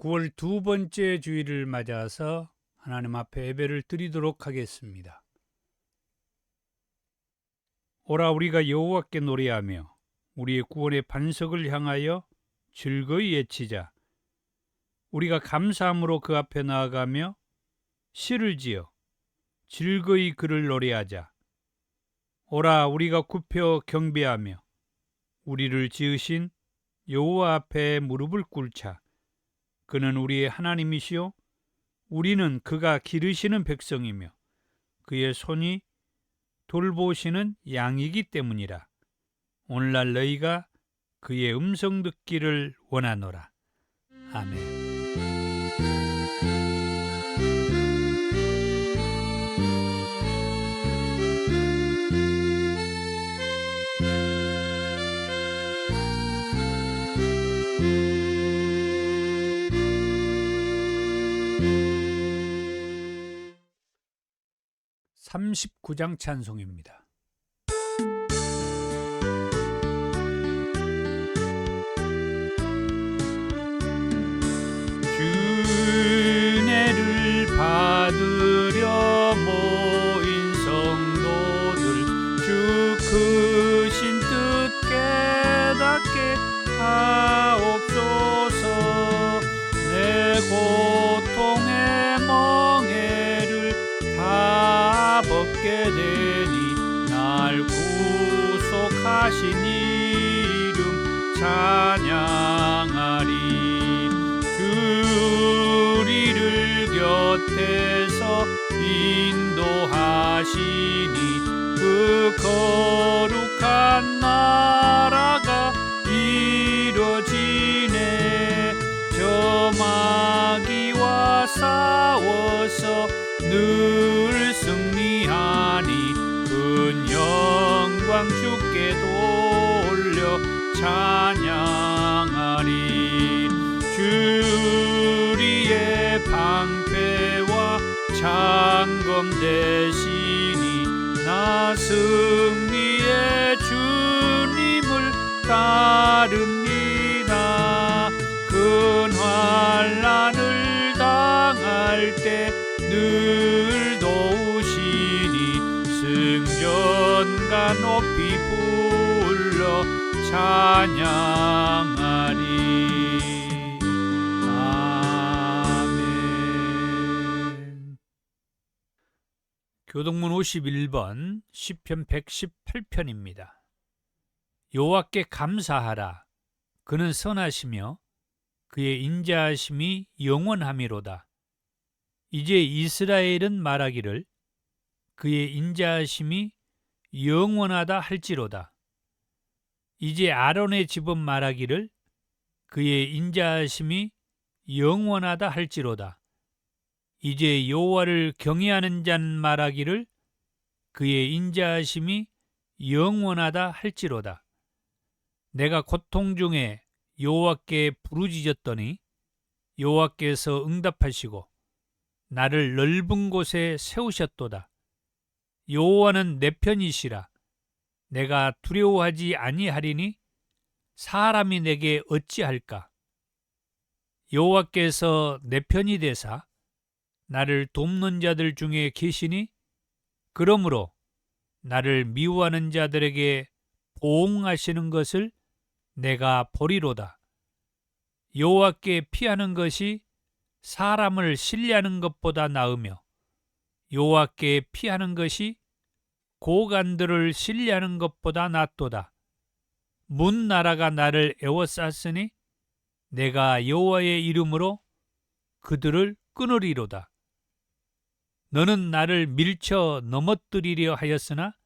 9월 두 번째 주일을 맞아서 하나님 앞에 예배를 드리도록 하겠습니다. 오라 우리가 여호와께 노래하며 우리의 구원의 반석을 향하여 즐거이 외치자. 우리가 감사함으로 그 앞에 나아가며 시를 지어 즐거이 그를 노래하자. 오라 우리가 굽혀 경배하며 우리를 지으신 여호와 앞에 무릎을 꿇자. 그는 우리의 하나님이시요 우리는 그가 기르시는 백성이며 그의 손이 돌보시는 양이기 때문이라. 오늘날 너희가 그의 음성 듣기를 원하노라. 아멘. 39장 찬송입니다. 주은혜를 받으려 모인 성도들 주 크신 뜻 깨닫게 하옵소서. 내 고통의 멍에를 다 벗게 되니 날 구속하신 이름 찬양하리. 주 우리를 곁에서 인도하시니 그 거룩한 나라가 이루어지네. 저 마귀와 싸워서 늘 승리하니 큰 영광 주께 돌려 찬양하리. 주 우리의 방패와 창검 되시니 나 승리의 주님을 따릅니다. 큰 환난을 당할 때 늘 도우시니 승전가 높이 불러 찬양하리. 아멘. 교동문 51번 시편 118편입니다. 여호와께 감사하라. 그는 선하시며 그의 인자하심이 영원하미로다. 이제 이스라엘은 말하기를 그의 인자하심이 영원하다 할지로다. 이제 아론의 집은 말하기를 그의 인자하심이 영원하다 할지로다. 이제 여호와를 경외하는 자는 말하기를 그의 인자하심이 영원하다 할지로다. 내가 고통 중에 여호와께 부르짖었더니 여호와께서 응답하시고 나를 넓은 곳에 세우셨도다. 여호와는 내 편이시라. 내가 두려워하지 아니하리니 사람이 내게 어찌할까. 여호와께서 내 편이 되사 나를 돕는 자들 중에 계시니 그러므로 나를 미워하는 자들에게 보응하시는 것을 내가 보리로다. 여호와께 피하는 것이 사람을 신뢰하는 것보다 나으며 여호와께 피하는 것이 고관들을 신뢰하는 것보다 낫도다. 문 나라가 나를 에워쌌으니 내가 여호와의 이름으로 그들을 끊으리로다. 너는 나를 밀쳐 넘어뜨리려 하였으나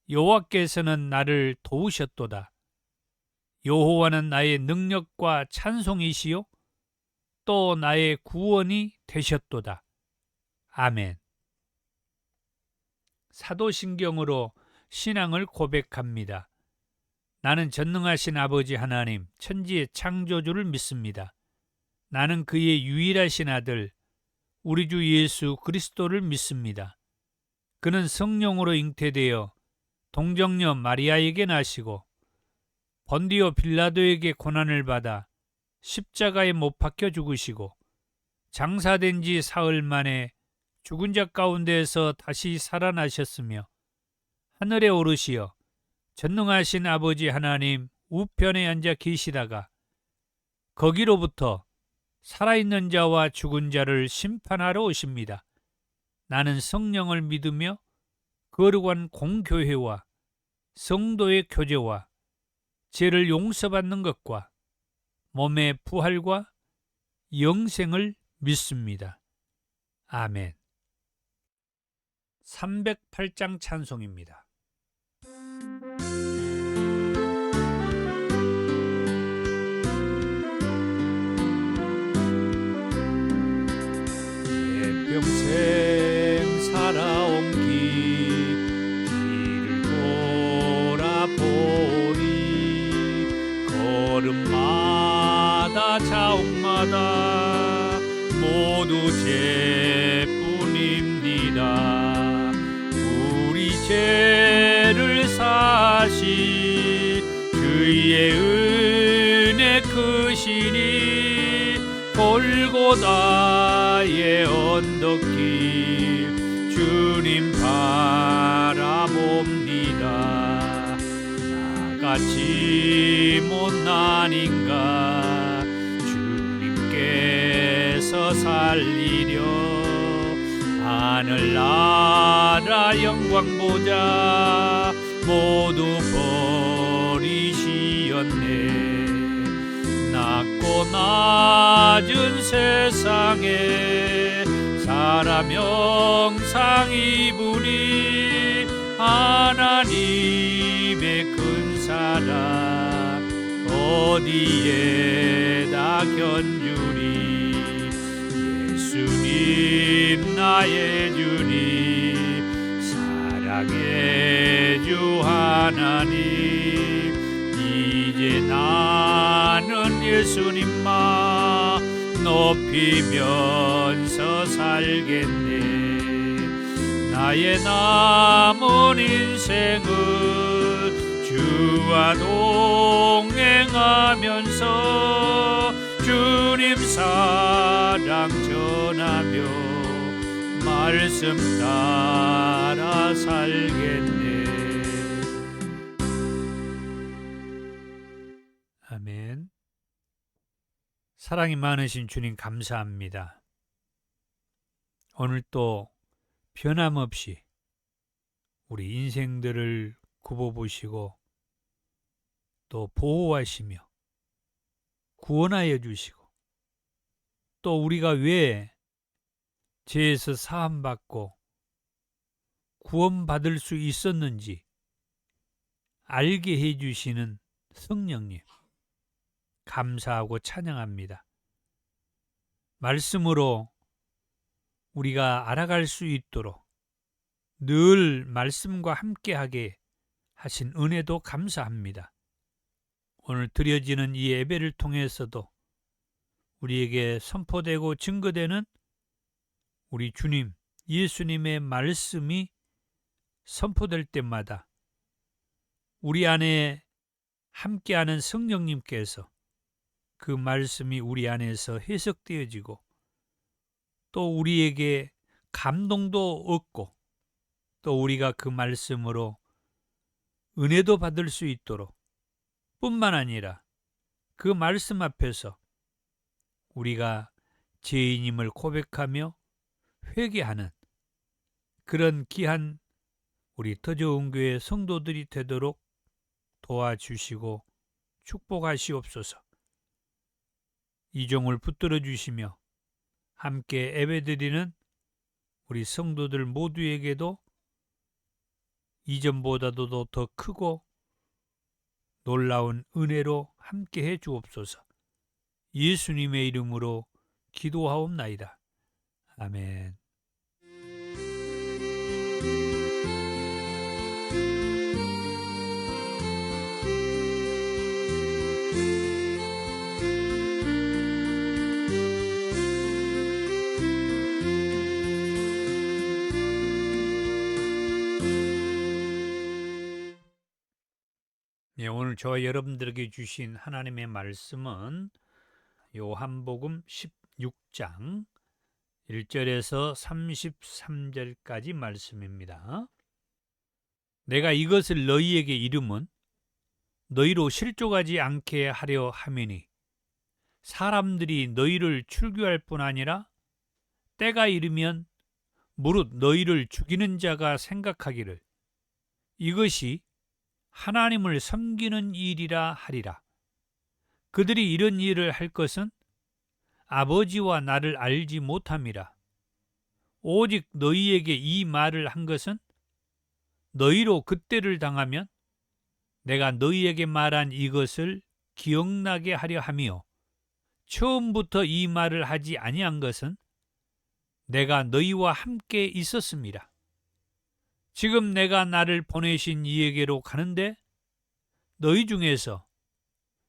여호와께서는 나를 도우셨도다. 여호와는 나의 능력과 찬송이시요 또 나의 구원이 되셨도다. 아멘. 사도신경으로 신앙을 고백합니다. 나는 전능하신 아버지 하나님, 천지의 창조주를 믿습니다. 나는 그의 유일하신 아들, 우리 주 예수 그리스도를 믿습니다. 그는 성령으로 잉태되어 동정녀 마리아에게 나시고 본디오 빌라도에게 고난을 받아 십자가에 못 박혀 죽으시고 장사된 지 사흘 만에 죽은 자 가운데에서 다시 살아나셨으며 하늘에 오르시어 전능하신 아버지 하나님 우편에 앉아 계시다가 거기로부터 살아있는 자와 죽은 자를 심판하러 오십니다. 나는 성령을 믿으며 거룩한 공교회와 성도의 교제와 죄를 용서받는 것과 몸의 부활과 영생을 믿습니다. 아멘. 308장 찬송입니다. 평생 살아온 길을 돌아보니 걸음마다 자옥마다 모두 죄뿐입니다. 우리 죄를 사시 주의 은혜 크시니 골고다의 언덕길 주님 바라봅니다. 나같이 못난인가 주님께서 살리려 하늘나라 영광 보자 모두 버리시었네. 낮고 낮은 세상에 사람 형상 입으니 하나님의 큰 사랑 어디에다 견주리. 예수님 나의 주님 사랑의 주 하나님 이제 나는 예수님만 높이면서 살겠네. 나의 남은 인생은 주와 동행하면서 주님 사랑 전하며 말씀 따라 살겠네. 아멘. 사랑이 많으신 주님 감사합니다. 오늘 또 변함없이 우리 인생들을 굽어보시고 또 보호하시며 구원하여 주시고 또 우리가 왜 죄에서 사함받고 구원받을 수 있었는지 알게 해주시는 성령님 감사하고 찬양합니다. 말씀으로 우리가 알아갈 수 있도록 늘 말씀과 함께하게 하신 은혜도 감사합니다. 오늘 드려지는 이 예배를 통해서도 우리에게 선포되고 증거되는 우리 주님 예수님의 말씀이 선포될 때마다 우리 안에 함께하는 성령님께서 그 말씀이 우리 안에서 해석되어지고 또 우리에게 감동도 얻고 또 우리가 그 말씀으로 은혜도 받을 수 있도록 뿐만 아니라 그 말씀 앞에서 우리가 죄인임을 고백하며 회개하는 그런 귀한 우리 더 좋은 교회 성도들이 되도록 도와주시고 축복하시옵소서. 이 종을 붙들어 주시며 함께 예배드리는 우리 성도들 모두에게도 이전보다도 더 크고 놀라운 은혜로 함께해 주옵소서. 예수님의 이름으로 기도하옵나이다. 아멘. 네, 오늘 저와 여러분들에게 주신 하나님의 말씀은 요한복음 16장 1절에서 33절까지 말씀입니다. 내가 이것을 너희에게 이름은 너희로 실족하지 않게 하려 함이니 사람들이 너희를 출교할 뿐 아니라 때가 이르면 무릇 너희를 죽이는 자가 생각하기를 이것이 하나님을 섬기는 일이라 하리라. 그들이 이런 일을 할 것은 아버지와 나를 알지 못함이라. 오직 너희에게 이 말을 한 것은 너희로 그때를 당하면 내가 너희에게 말한 이것을 기억나게 하려 함이요. 처음부터 이 말을 하지 아니한 것은 내가 너희와 함께 있었습니다. 지금 내가 나를 보내신 이에게로 가는데 너희 중에서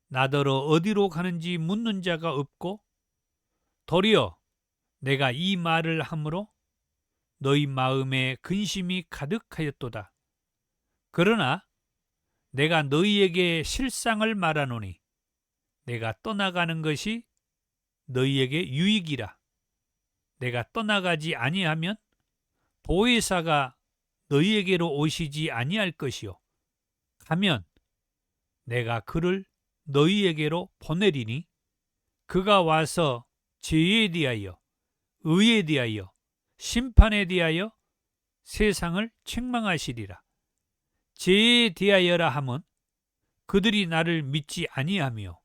나더러 어디로 가는지 묻는 자가 없고 도리어 내가 이 말을 함으로 너희 마음에 근심이 가득하였도다. 그러나 내가 너희에게 실상을 말하노니 내가 떠나가는 것이 너희에게 유익이라. 내가 떠나가지 아니하면 보혜사가 너희에게로 오시지 아니할 것이요. 가면 내가 그를 너희에게로 보내리니 그가 와서 죄에 대하여, 의에 대하여, 심판에 대하여 세상을 책망하시리라. 죄에 대하여라 함은 그들이 나를 믿지 아니하며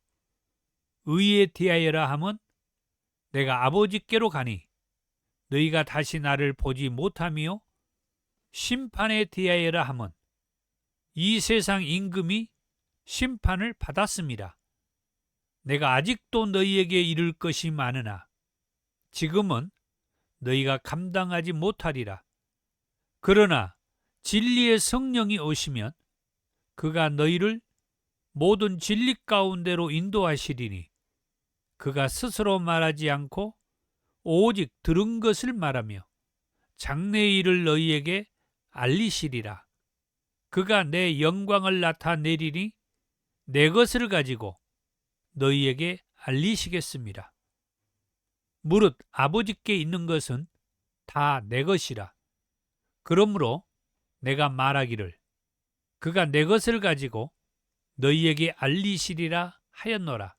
의에 대하여라 함은 내가 아버지께로 가니 너희가 다시 나를 보지 못하며 심판에 대하여라 함은 이 세상 임금이 심판을 받았습니다. 내가 아직도 너희에게 이를 것이 많으나 지금은 너희가 감당하지 못하리라. 그러나 진리의 성령이 오시면 그가 너희를 모든 진리 가운데로 인도하시리니 그가 스스로 말하지 않고 오직 들은 것을 말하며 장래의 일을 너희에게 알리시리라. 그가 내 영광을 나타내리니 내 것을 가지고 너희에게 알리시겠습니다. 무릇 아버지께 있는 것은 다 내 것이라. 그러므로 내가 말하기를 그가 내 것을 가지고 너희에게 알리시리라 하였노라.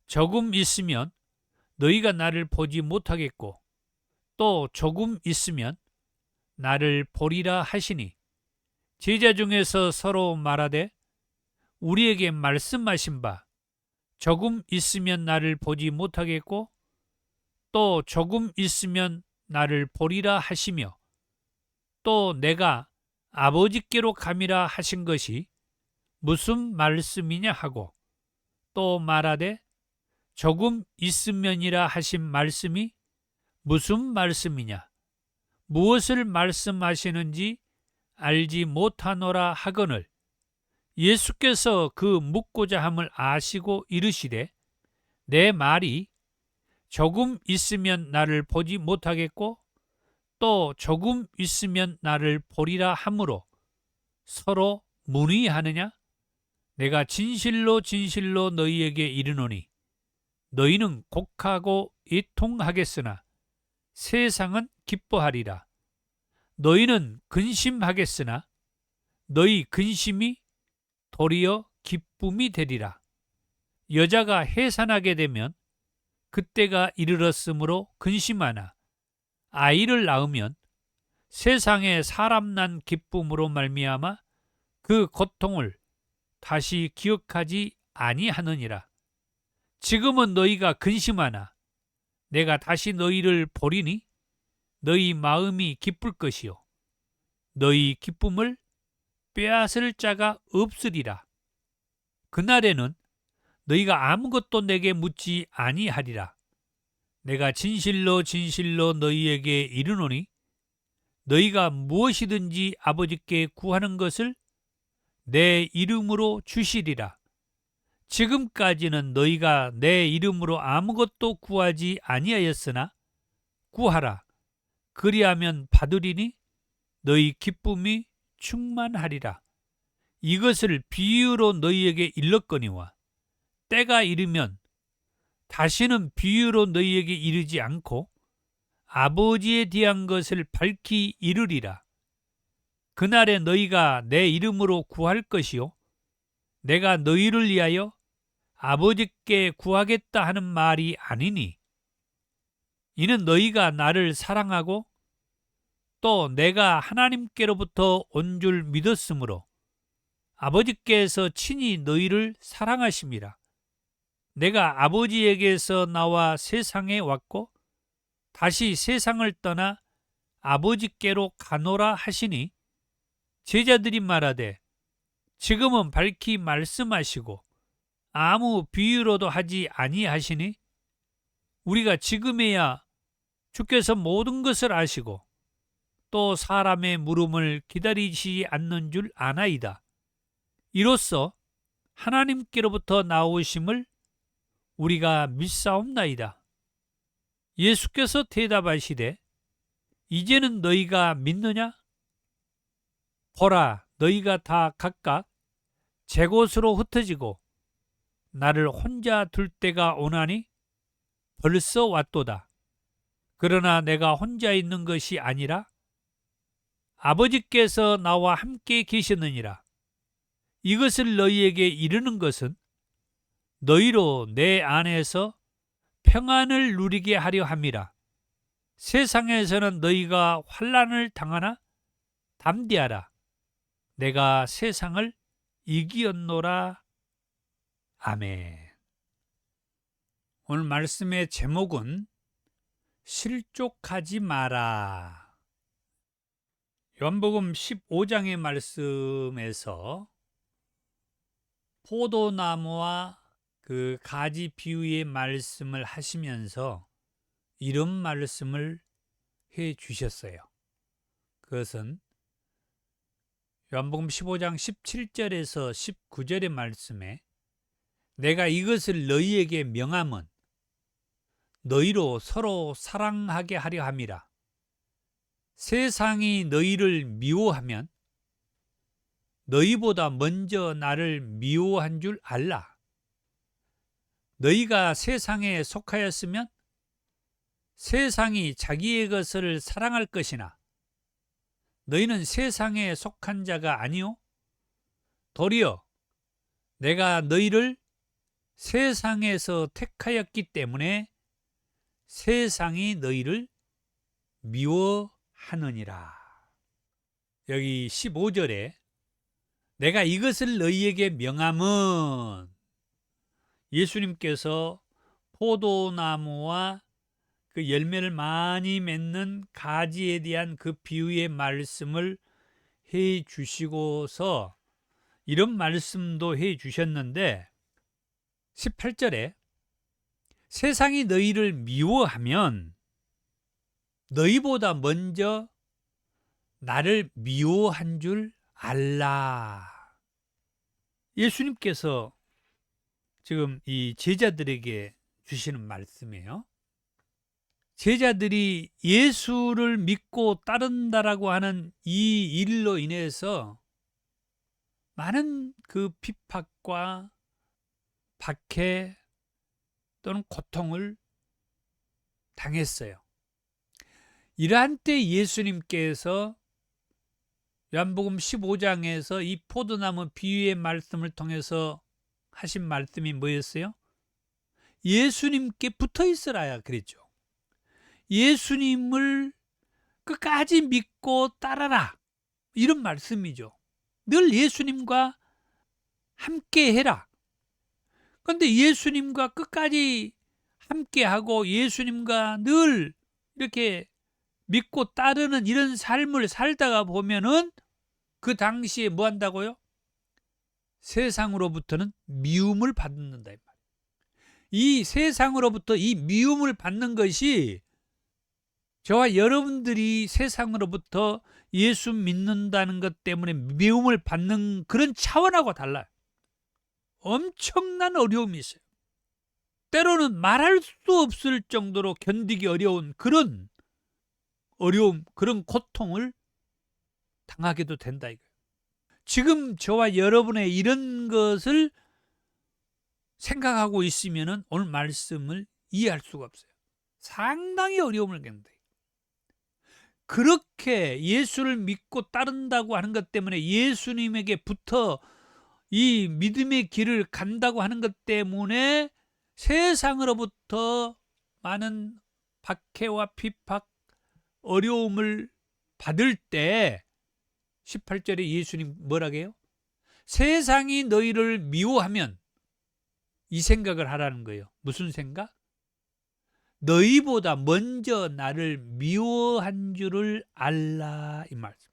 조금 있으면 너희가 나를 보지 못하겠고 또 조금 있으면 나를 보리라 하시니 제자 중에서 서로 말하되 우리에게 말씀하신 바 조금 있으면 나를 보지 못하겠고 또 조금 있으면 나를 보리라 하시며 또 내가 아버지께로 감이라 하신 것이 무슨 말씀이냐 하고 또 말하되 조금 있으면이라 하신 말씀이 무슨 말씀이냐 무엇을 말씀하시는지 알지 못하노라 하거늘 예수께서 그 묻고자 함을 아시고 이르시되 내 말이 조금 있으면 나를 보지 못하겠고 또 조금 있으면 나를 보리라 하므로 서로 문의하느냐? 내가 진실로 진실로 너희에게 이르노니 너희는 곡하고 애통하겠으나 세상은 기뻐하리라. 너희는 근심하겠으나 너희 근심이 도리어 기쁨이 되리라. 여자가 해산하게 되면 그때가 이르렀으므로 근심하나 아이를 낳으면 세상에 사람 난 기쁨으로 말미암아 그 고통을 다시 기억하지 아니하느니라. 지금은 너희가 근심하나 내가 다시 너희를 보리니 너희 마음이 기쁠 것이요 너희 기쁨을 빼앗을 자가 없으리라. 그날에는 너희가 아무것도 내게 묻지 아니하리라. 내가 진실로 진실로 너희에게 이르노니 너희가 무엇이든지 아버지께 구하는 것을 내 이름으로 주시리라. 지금까지는 너희가 내 이름으로 아무것도 구하지 아니하였으나 구하라. 그리하면 받으리니 너희 기쁨이 충만하리라. 이것을 비유로 너희에게 일렀거니와 때가 이르면 다시는 비유로 너희에게 이르지 않고 아버지에 대한 것을 밝히 이르리라. 그날에 너희가 내 이름으로 구할 것이요 내가 너희를 위하여 아버지께 구하겠다 하는 말이 아니니 이는 너희가 나를 사랑하고 또 내가 하나님께로부터 온 줄 믿었으므로 아버지께서 친히 너희를 사랑하심이라. 내가 아버지에게서 나와 세상에 왔고 다시 세상을 떠나 아버지께로 가노라 하시니 제자들이 말하되 지금은 밝히 말씀하시고 아무 비유로도 하지 아니하시니 우리가 지금에야 주께서 모든 것을 아시고 또 사람의 물음을 기다리시지 않는 줄 아나이다. 이로써 하나님께로부터 나오심을 우리가 믿사옵나이다. 예수께서 대답하시되 이제는 너희가 믿느냐? 보라, 너희가 다 각각 제 곳으로 흩어지고 나를 혼자 둘 때가 오나니 벌써 왔도다. 그러나 내가 혼자 있는 것이 아니라 아버지께서 나와 함께 계시느니라. 이것을 너희에게 이르는 것은 너희로 내 안에서 평안을 누리게 하려 함이라. 세상에서는 너희가 환난을 당하나 담대하라. 내가 세상을 이기었노라. 아멘. 오늘 말씀의 제목은 실족하지 마라. 요한복음 15장의 말씀에서 포도나무와 그 가지 비유의 말씀을 하시면서 이런 말씀을 해 주셨어요. 그것은 요한복음 15장 17절에서 19절의 말씀에 내가 이것을 너희에게 명함은 너희로 서로 사랑하게 하려 함이라. 세상이 너희를 미워하면 너희보다 먼저 나를 미워한 줄 알라. 너희가 세상에 속하였으면 세상이 자기의 것을 사랑할 것이나 너희는 세상에 속한 자가 아니요 도리어 내가 너희를 세상에서 택하였기 때문에 세상이 너희를 미워하느니라. 여기 15절에 내가 이것을 너희에게 명함은 예수님께서 포도나무와 그 열매를 많이 맺는 가지에 대한 그 비유의 말씀을 해 주시고서 이런 말씀도 해 주셨는데 18절에 세상이 너희를 미워하면 너희보다 먼저 나를 미워한 줄 알라. 예수님께서 지금 이 제자들에게 주시는 말씀이에요. 제자들이 예수를 믿고 따른다라고 하는 이 일로 인해서 많은 그 핍박과 박해 또는 고통을 당했어요. 이러한 때 예수님께서 요한복음 15장에서 이 포도나무 비유의 말씀을 통해서 하신 말씀이 뭐였어요? 예수님께 붙어 있으라야 그랬죠. 예수님을 끝까지 믿고 따라라. 이런 말씀이죠. 늘 예수님과 함께 해라. 그런데 예수님과 끝까지 함께하고 예수님과 늘 이렇게 믿고 따르는 이런 삶을 살다가 보면은 그 당시에 뭐 한다고요? 세상으로부터는 미움을 받는다. 이 세상으로부터 이 미움을 받는 것이 저와 여러분들이 세상으로부터 예수 믿는다는 것 때문에 미움을 받는 그런 차원하고 달라요. 엄청난 어려움이 있어요. 때로는 말할 수 없을 정도로 견디기 어려운 그런 어려움, 그런 고통을 당하게도 된다 이거예요. 지금 저와 여러분의 이런 것을 생각하고 있으면 오늘 말씀을 이해할 수가 없어요. 상당히 어려움을 겪는다. 그렇게 예수를 믿고 따른다고 하는 것 때문에, 예수님에게 붙어 이 믿음의 길을 간다고 하는 것 때문에 세상으로부터 많은 박해와 비박, 어려움을 받을 때 18절에 예수님 뭐라고 해요? 세상이 너희를 미워하면, 이 생각을 하라는 거예요. 무슨 생각? 너희보다 먼저 나를 미워한 줄을 알라, 이 말씀.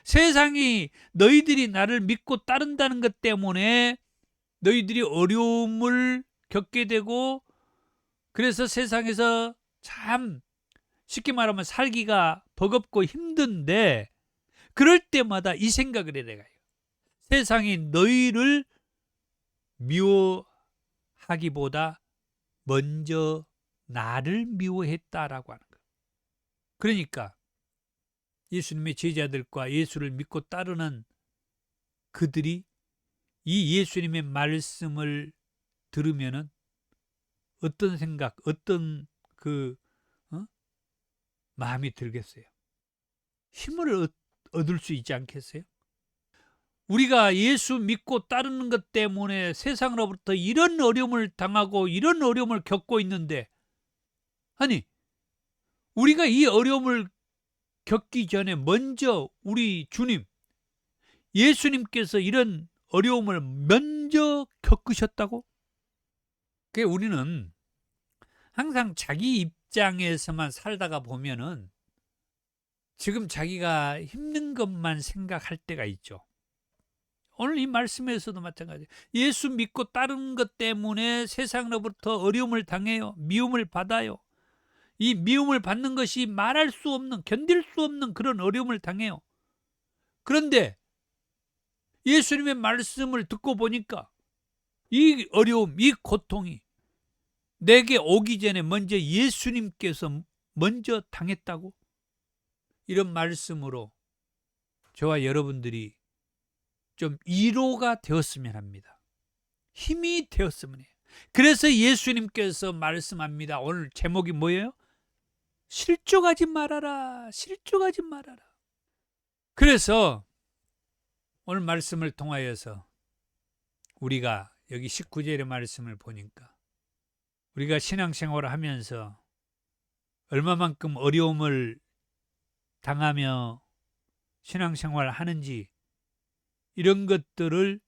세상이 너희들이 나를 믿고 따른다는 것 때문에 너희들이 어려움을 겪게 되고, 그래서 세상에서 참 쉽게 말하면 살기가 버겁고 힘든데, 그럴 때마다 이 생각을 해. 내가 세상이 너희를 미워하기보다 먼저 나를 미워했다라고 하는 거예요. 그러니까 예수님의 제자들과 예수를 믿고 따르는 그들이 이 예수님의 말씀을 들으면은 어떤 생각, 어떤 마음이 들겠어요? 힘을 얻을 수 있지 않겠어요? 우리가 예수 믿고 따르는 것 때문에 세상으로부터 이런 어려움을 당하고 이런 어려움을 겪고 있는데, 아니, 우리가 이 어려움을 겪기 전에 먼저 우리 주님, 예수님께서 이런 어려움을 먼저 겪으셨다고? 그게 우리는 항상 자기 입장에서만 살다가 보면은 지금 자기가 힘든 것만 생각할 때가 있죠. 오늘 이 말씀에서도 마찬가지예요. 예수 믿고 따르는 것 때문에 세상으로부터 어려움을 당해요. 미움을 받아요. 이 미움을 받는 것이 말할 수 없는, 견딜 수 없는 그런 어려움을 당해요. 그런데 예수님의 말씀을 듣고 보니까 이 어려움, 이 고통이 내게 오기 전에 먼저 예수님께서 먼저 당했다고? 이런 말씀으로 저와 여러분들이 좀 위로가 되었으면 합니다. 힘이 되었으면 해요. 그래서 예수님께서 말씀합니다. 오늘 제목이 뭐예요? 실족하지 말아라. 실족하지 말아라. 그래서 오늘 말씀을 통하여서 우리가 여기 19절의 말씀을 보니까 우리가 신앙생활을 하면서 얼마만큼 어려움을 당하며 신앙생활을 하는지, 이런 것들을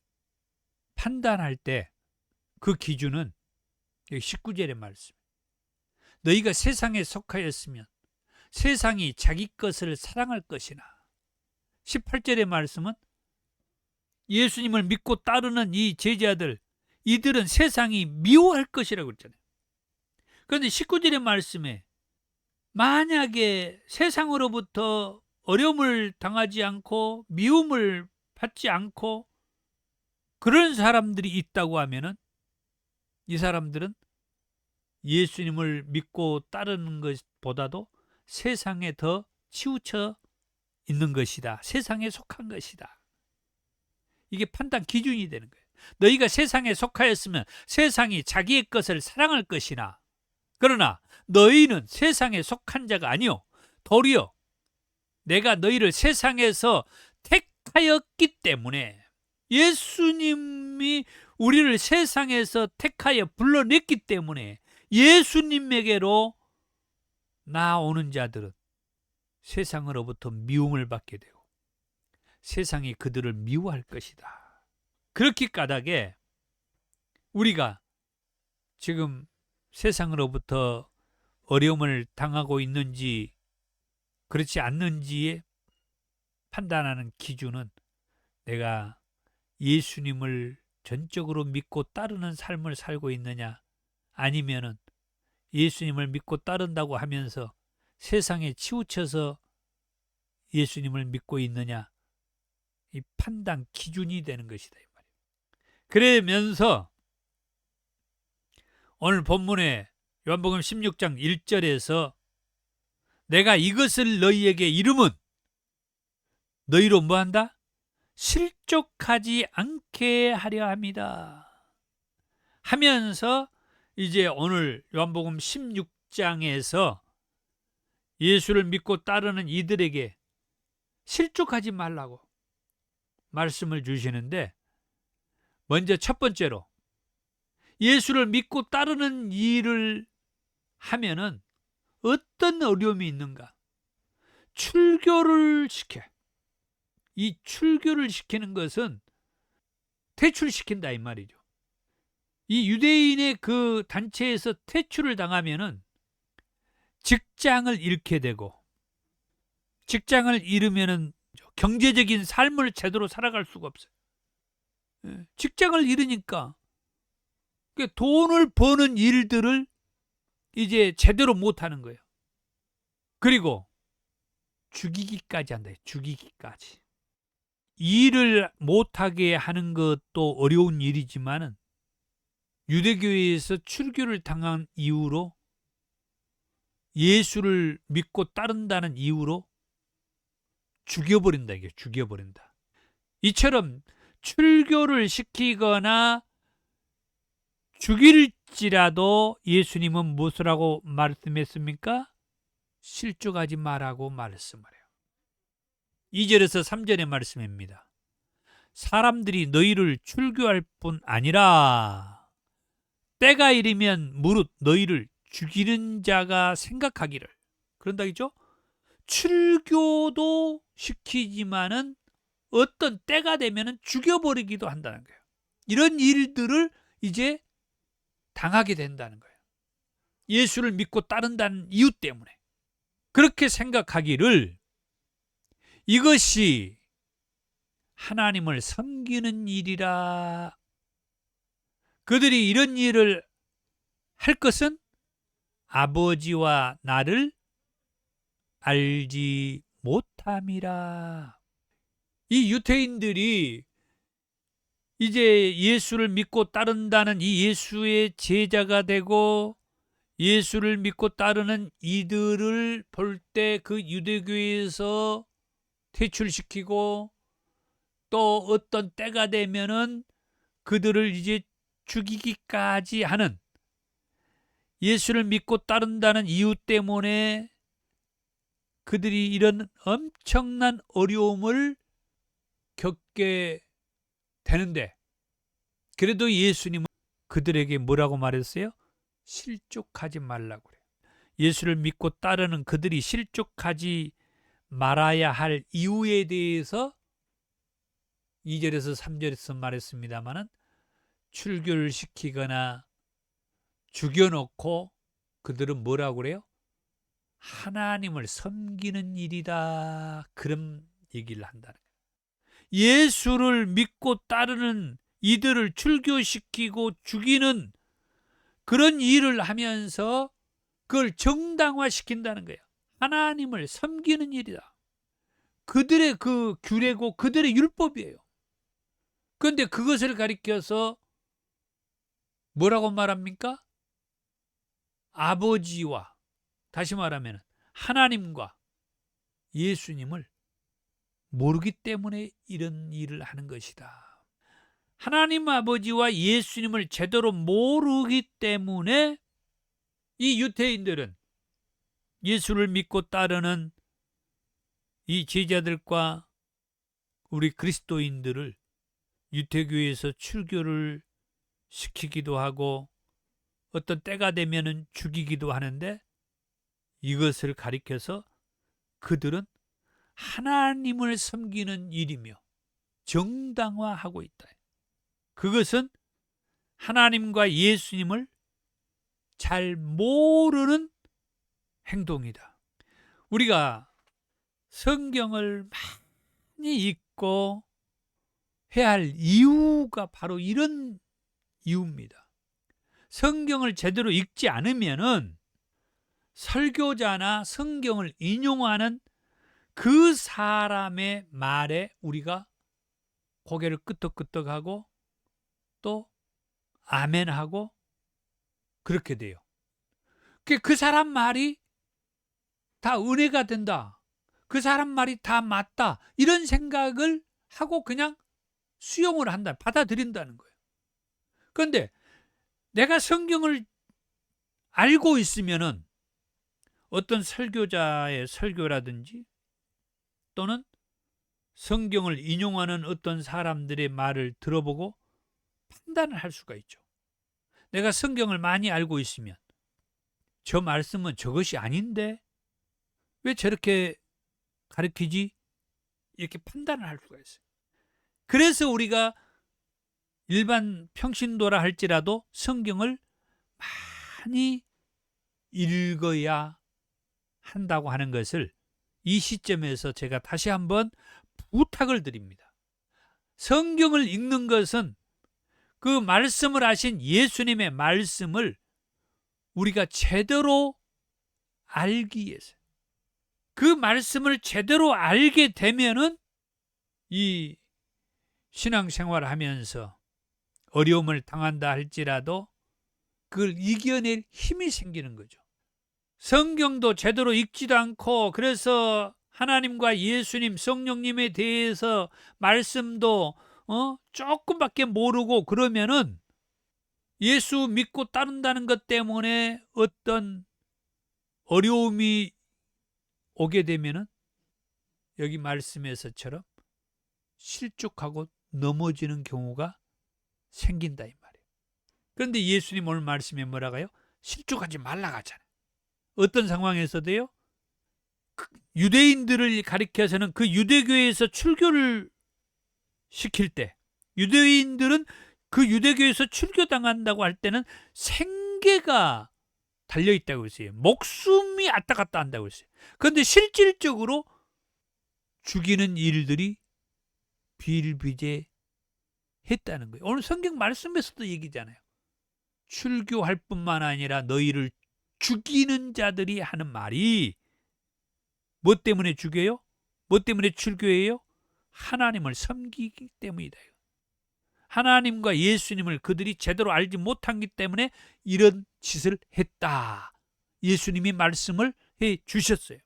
판단할 때 그 기준은 여기 19절의 말씀. 너희가 세상에 속하였으면 세상이 자기 것을 사랑할 것이나, 18절의 말씀은 예수님을 믿고 따르는 이 제자들, 이들은 세상이 미워할 것이라고 그랬잖아요. 그런데 19절의 말씀에 만약에 세상으로부터 어려움을 당하지 않고 미움을 받지 않고 그런 사람들이 있다고 하면은 이 사람들은 예수님을 믿고 따르는 것보다도 세상에 더 치우쳐 있는 것이다. 세상에 속한 것이다. 이게 판단 기준이 되는 거예요. 너희가 세상에 속하였으면 세상이 자기의 것을 사랑할 것이나, 그러나 너희는 세상에 속한 자가 아니요 도리어 내가 너희를 세상에서 택하였기 때문에, 예수님이 우리를 세상에서 택하여 불러냈기 때문에 예수님에게로 나오는 자들은 세상으로부터 미움을 받게 되고 세상이 그들을 미워할 것이다. 그렇기 까닭에 우리가 지금 세상으로부터 어려움을 당하고 있는지 그렇지 않는지에 판단하는 기준은 내가 예수님을 전적으로 믿고 따르는 삶을 살고 있느냐, 아니면은 예수님을 믿고 따른다고 하면서 세상에 치우쳐서 예수님을 믿고 있느냐, 이 판단 기준이 되는 것이다, 이 말이에요. 그러면서 오늘 본문에 요한복음 16장 1절에서 내가 이것을 너희에게 이름은 너희로 뭐한다? 실족하지 않게 하려 합니다. 하면서 이제 오늘 요한복음 16장에서 예수를 믿고 따르는 이들에게 실족하지 말라고 말씀을 주시는데, 먼저 첫 번째로 예수를 믿고 따르는 일을 하면은 어떤 어려움이 있는가? 출교를 시켜. 이 출교를 시키는 것은 퇴출시킨다 이 말이죠. 이 유대인의 그 단체에서 퇴출을 당하면은 직장을 잃게 되고, 직장을 잃으면은 경제적인 삶을 제대로 살아갈 수가 없어요. 직장을 잃으니까 돈을 버는 일들을 이제 제대로 못하는 거예요. 그리고 죽이기까지 한다. 죽이기까지. 일을 못하게 하는 것도 어려운 일이지만은 유대교회에서 출교를 당한 이후로 예수를 믿고 따른다는 이유로 죽여버린다. 이게 죽여버린다. 이처럼 출교를 시키거나 죽일지라도 예수님은 무엇을 하고 말씀했습니까? 실족하지 말라고 말씀을 해요. 2절에서 3절의 말씀입니다. 사람들이 너희를 출교할 뿐 아니라 때가 이르면 무릇 너희를 죽이는 자가 생각하기를. 그런다 했죠? 출교도 시키지만은 어떤 때가 되면은 죽여버리기도 한다는 거예요. 이런 일들을 이제 당하게 된다는 거예요. 예수를 믿고 따른다는 이유 때문에. 그렇게 생각하기를 이것이 하나님을 섬기는 일이라. 그들이 이런 일을 할 것은 아버지와 나를 알지 못함이라. 이 유대인들이 이제 예수를 믿고 따른다는 이 예수의 제자가 되고 예수를 믿고 따르는 이들을 볼 때 그 유대교회에서 퇴출시키고 또 어떤 때가 되면은 그들을 이제 죽이기까지 하는, 예수를 믿고 따른다는 이유 때문에 그들이 이런 엄청난 어려움을 겪게 되는데, 그래도 예수님은 그들에게 뭐라고 말했어요? 실족하지 말라고 그래요. 예수를 믿고 따르는 그들이 실족하지 말아야 할 이유에 대해서 2절에서 3절에서 말했습니다마는 출교를 시키거나 죽여놓고 그들은 뭐라고 그래요? 하나님을 섬기는 일이다. 그런 얘기를 한다는 거예요. 예수를 믿고 따르는 이들을 출교시키고 죽이는 그런 일을 하면서 그걸 정당화시킨다는 거예요. 하나님을 섬기는 일이다. 그들의 그 규례고 그들의 율법이에요. 그런데 그것을 가리켜서 뭐라고 말합니까? 아버지와, 다시 말하면 하나님과 예수님을 모르기 때문에 이런 일을 하는 것이다. 하나님 아버지와 예수님을 제대로 모르기 때문에 이 유대인들은 예수를 믿고 따르는 이 제자들과 우리 그리스도인들을 유대교회에서 출교를 시키기도 하고 어떤 때가 되면은 죽이기도 하는데, 이것을 가리켜서 그들은 하나님을 섬기는 일이며 정당화하고 있다. 그것은 하나님과 예수님을 잘 모르는 행동이다. 우리가 성경을 많이 읽고 해야 할 이유가 바로 이런 이유입니다. 성경을 제대로 읽지 않으면은 설교자나 성경을 인용하는 그 사람의 말에 우리가 고개를 끄덕끄덕하고 또 아멘하고 그렇게 돼요. 그 사람 말이 다 은혜가 된다. 그 사람 말이 다 맞다. 이런 생각을 하고 그냥 수용을 한다. 받아들인다는 거예요. 그런데 내가 성경을 알고 있으면은 어떤 설교자의 설교라든지 또는 성경을 인용하는 어떤 사람들의 말을 들어보고 판단을 할 수가 있죠. 내가 성경을 많이 알고 있으면 저 말씀은 저것이 아닌데 왜 저렇게 가르치지? 이렇게 판단을 할 수가 있어요. 그래서 우리가 일반 평신도라 할지라도 성경을 많이 읽어야 한다고 하는 것을 이 시점에서 제가 다시 한번 부탁을 드립니다. 성경을 읽는 것은 그 말씀을 하신 예수님의 말씀을 우리가 제대로 알기 위해서, 그 말씀을 제대로 알게 되면은 이 신앙생활을 하면서 어려움을 당한다 할지라도 그걸 이겨낼 힘이 생기는 거죠. 성경도 제대로 읽지도 않고 그래서 하나님과 예수님, 성령님에 대해서 말씀도 조금밖에 모르고 그러면은 예수 믿고 따른다는 것 때문에 어떤 어려움이 오게 되면은 여기 말씀에서처럼 실족하고 넘어지는 경우가 생긴다 이 말이에요. 그런데 예수님 오늘 말씀에 뭐라고요? 실족하지 말라고 하잖아요. 어떤 상황에서도요, 유대인들을 가리켜서는 그 유대교회에서 출교를 시킬 때, 유대인들은 그 유대교회에서 출교당한다고 할 때는 생계가 달려있다고 했어요. 목숨이 왔다 갔다 한다고 했어요. 그런데 실질적으로 죽이는 일들이 비일비재했다는 거예요. 오늘 성경 말씀에서도 얘기잖아요. 출교할 뿐만 아니라 너희를 죽이는 자들이 하는 말이 뭐 때문에 죽여요? 뭐 때문에 출교해요? 하나님을 섬기기 때문이다. 하나님과 예수님을 그들이 제대로 알지 못하기 때문에 이런 짓을 했다. 예수님이 말씀을 해 주셨어요.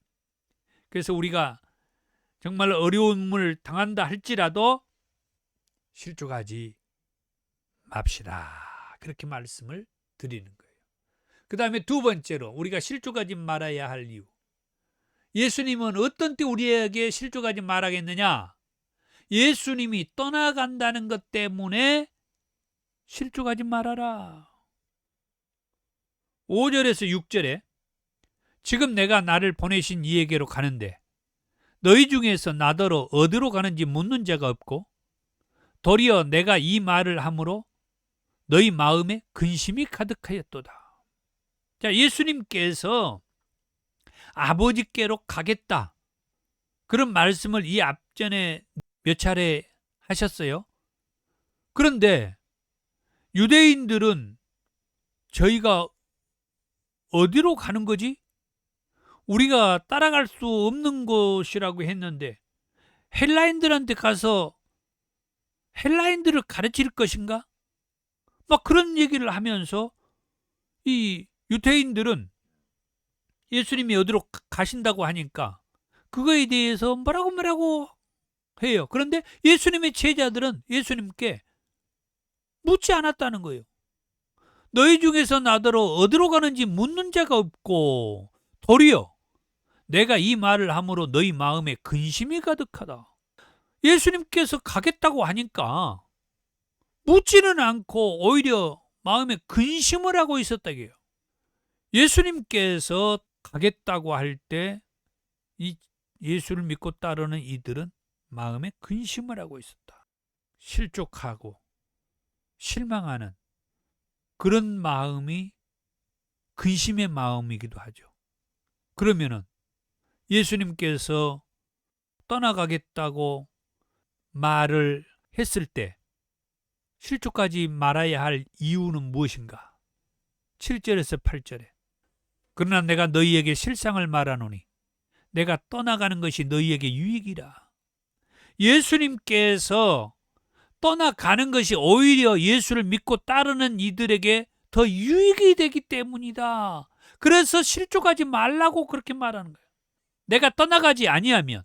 그래서 우리가 정말 어려움을 당한다 할지라도 실족하지 맙시다. 그렇게 말씀을 드리는 거예요. 그 다음에 두 번째로 우리가 실족하지 말아야 할 이유. 예수님은 어떤 때 우리에게 실족하지 말아야겠느냐? 예수님이 떠나간다는 것 때문에 실족하지 말아라. 5절에서 6절에 지금 내가 나를 보내신 이에게로 가는데 너희 중에서 나더러 어디로 가는지 묻는 자가 없고 도리어 내가 이 말을 함으로 너희 마음에 근심이 가득하였도다. 자, 예수님께서 아버지께로 가겠다. 그런 말씀을 이 앞전에 몇 차례 하셨어요. 그런데 유대인들은 저희가 어디로 가는 거지? 우리가 따라갈 수 없는 곳이라고 했는데 헬라인들한테 가서 헬라인들을 가르칠 것인가? 막 그런 얘기를 하면서 이 유대인들은 예수님이 어디로 가신다고 하니까 그거에 대해서 뭐라고 해요. 그런데 예수님의 제자들은 예수님께 묻지 않았다는 거예요. 너희 중에서 나더러 어디로 가는지 묻는 자가 없고 도리어 내가 이 말을 함으로 너희 마음에 근심이 가득하다. 예수님께서 가겠다고 하니까 묻지는 않고 오히려 마음에 근심을 하고 있었다고요. 예수님께서 가겠다고 할 때 이 예수를 믿고 따르는 이들은 마음에 근심을 하고 있었다. 실족하고 실망하는 그런 마음이 근심의 마음이기도 하죠. 그러면은 예수님께서 떠나가겠다고 말을 했을 때 실족하지 말아야 할 이유는 무엇인가? 7절에서 8절에 그러나 내가 너희에게 실상을 말하노니 내가 떠나가는 것이 너희에게 유익이라. 예수님께서 떠나가는 것이 오히려 예수를 믿고 따르는 이들에게 더 유익이 되기 때문이다. 그래서 실족하지 말라고 그렇게 말하는 거예요. 내가 떠나가지 아니하면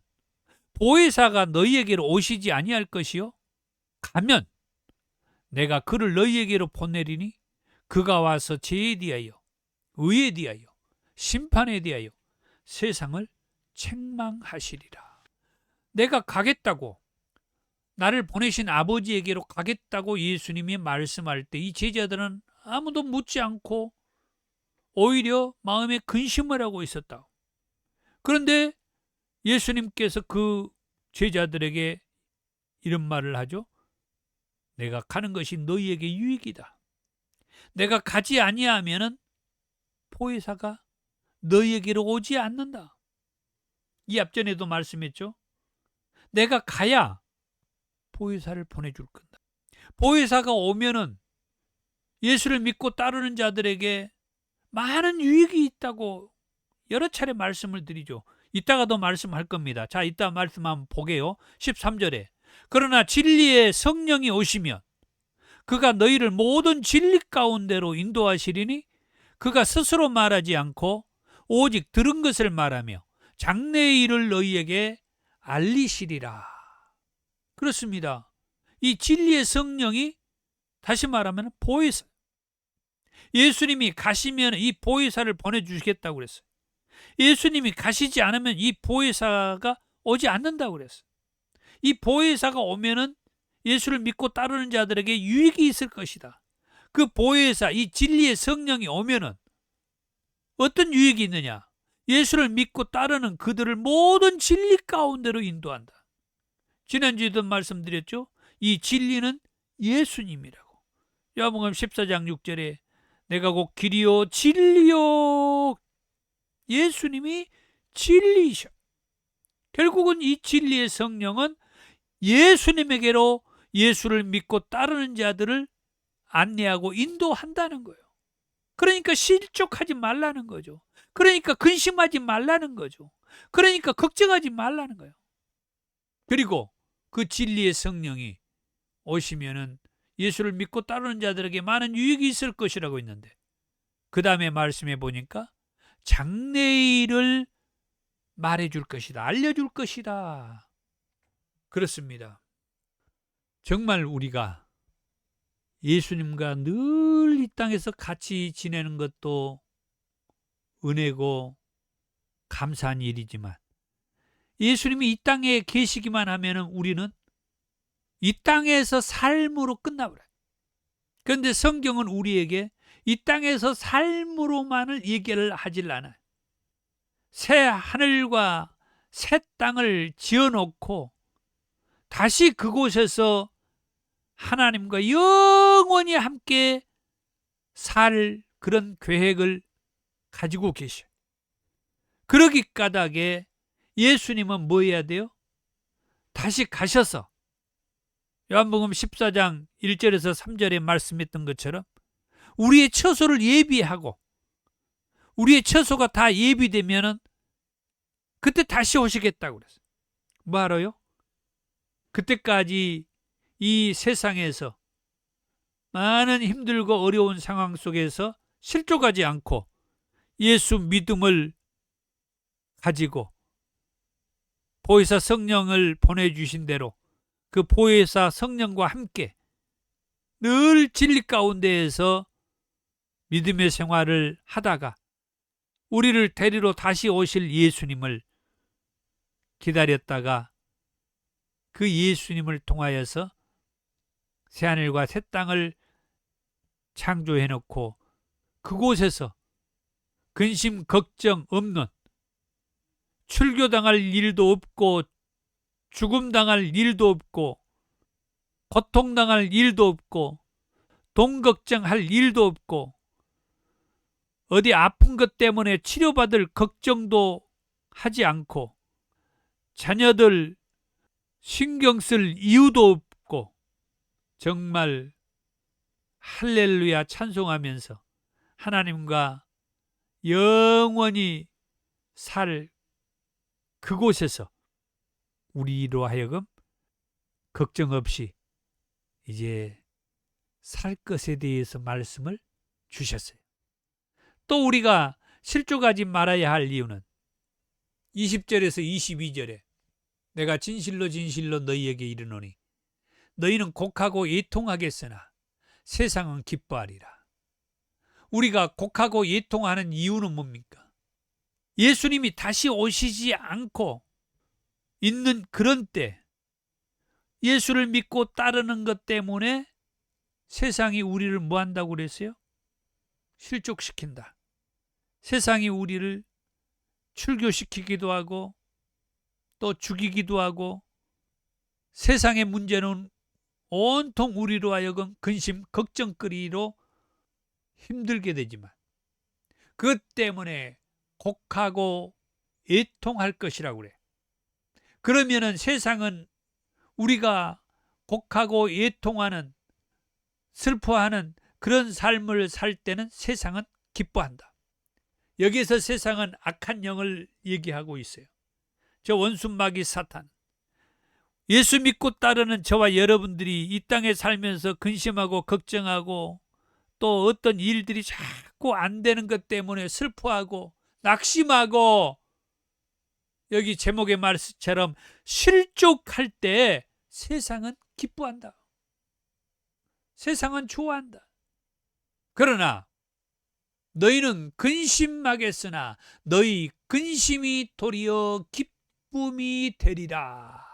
보혜사가 너희에게로 오시지 아니할 것이요 가면 내가 그를 너희에게로 보내리니 그가 와서 죄에 대하여, 의에 대하여, 심판에 대하여 세상을 책망하시리라. 내가 가겠다고, 나를 보내신 아버지에게로 가겠다고 예수님이 말씀할 때 이 제자들은 아무도 묻지 않고 오히려 마음에 근심을 하고 있었다. 그런데 예수님께서 그 제자들에게 이런 말을 하죠. 내가 가는 것이 너희에게 유익이다. 내가 가지 아니하면은 보혜사가 너희에게로 오지 않는다. 이 앞전에도 말씀했죠. 내가 가야 보혜사를 보내줄 건다. 보혜사가 오면은 예수를 믿고 따르는 자들에게 많은 유익이 있다고 여러 차례 말씀을 드리죠. 이따가도 말씀할 겁니다. 자, 이따 말씀 한번 보게요. 13절에 그러나 진리의 성령이 오시면 그가 너희를 모든 진리 가운데로 인도하시리니 그가 스스로 말하지 않고 오직 들은 것을 말하며 장래의 일을 너희에게 알리시리라. 그렇습니다. 이 진리의 성령이 다시 말하면 보혜사. 예수님이 가시면 이 보혜사를 보내주시겠다고 그랬어요. 예수님이 가시지 않으면 이 보혜사가 오지 않는다고 그랬어요. 이 보혜사가 오면은 예수를 믿고 따르는 자들에게 유익이 있을 것이다. 그 보혜사, 이 진리의 성령이 오면은 어떤 유익이 있느냐? 예수를 믿고 따르는 그들을 모든 진리 가운데로 인도한다. 지난주에도 말씀드렸죠. 이 진리는 예수님이라고. 요한복음 14장 6절에 내가 곧 길이요 진리요, 예수님이 진리이셔. 결국은 이 진리의 성령은 예수님에게로 예수를 믿고 따르는 자들을 안내하고 인도한다는 거예요. 그러니까 실족하지 말라는 거죠. 그러니까 근심하지 말라는 거죠. 그러니까 걱정하지 말라는 거예요. 그리고 그 진리의 성령이 오시면은 예수를 믿고 따르는 자들에게 많은 유익이 있을 것이라고 했는데, 그 다음에 말씀해 보니까 장래의 일을 말해줄 것이다. 알려줄 것이다. 그렇습니다. 정말 우리가 예수님과 늘 이 땅에서 같이 지내는 것도 은혜고 감사한 일이지만, 예수님이 이 땅에 계시기만 하면 우리는 이 땅에서 삶으로 끝나버려요. 그런데 성경은 우리에게 이 땅에서 삶으로만을 얘기를 하질 않아요. 새 하늘과 새 땅을 지어놓고 다시 그곳에서 하나님과 영원히 함께 살 그런 계획을 가지고 계셔요. 그러기 까닭에 예수님은 뭐 해야 돼요? 다시 가셔서 요한복음 14장 1절에서 3절에 말씀했던 것처럼 우리의 처소를 예비하고, 우리의 처소가 다 예비되면은 그때 다시 오시겠다고 그랬어요. 뭐하러요? 그때까지 이 세상에서 많은 힘들고 어려운 상황 속에서 실족하지 않고 예수 믿음을 가지고 보혜사 성령을 보내주신 대로 그 보혜사 성령과 함께 늘 진리 가운데에서 믿음의 생활을 하다가 우리를 데리러 다시 오실 예수님을 기다렸다가 그 예수님을 통하여서 새하늘과 새 땅을 창조해놓고 그곳에서 근심 걱정 없는, 출교당할 일도 없고 죽음당할 일도 없고 고통당할 일도 없고 돈 걱정할 일도 없고 어디 아픈 것 때문에 치료받을 걱정도 하지 않고 자녀들 신경 쓸 이유도 없고 정말 할렐루야 찬송하면서 하나님과 영원히 살 그곳에서 우리로 하여금 걱정 없이 이제 살 것에 대해서 말씀을 주셨어요. 또 우리가 실족하지 말아야 할 이유는 20절에서 22절에 내가 진실로 진실로 너희에게 이르노니 너희는 곡하고 애통하겠으나 세상은 기뻐하리라. 우리가 곡하고 예통하는 이유는 뭡니까? 예수님이 다시 오시지 않고 있는 그런 때, 예수를 믿고 따르는 것 때문에 세상이 우리를 뭐 한다고 그랬어요? 실족시킨다. 세상이 우리를 출교시키기도 하고 또 죽이기도 하고, 세상의 문제는 온통 우리로 하여금 근심, 걱정거리로 힘들게 되지만, 그것 때문에 곡하고 애통할 것이라고 그래. 그러면은 세상은 우리가 곡하고 애통하는, 슬퍼하는 그런 삶을 살 때는 세상은 기뻐한다. 여기에서 세상은 악한 영을 얘기하고 있어요. 저 원수마귀 사탄. 예수 믿고 따르는 저와 여러분들이 이 땅에 살면서 근심하고 걱정하고 또 어떤 일들이 자꾸 안 되는 것 때문에 슬퍼하고 낙심하고, 여기 제목의 말씀처럼 실족할 때 세상은 기뻐한다. 세상은 좋아한다. 그러나 너희는 근심하겠으나 너희 근심이 도리어 기쁨이 되리라.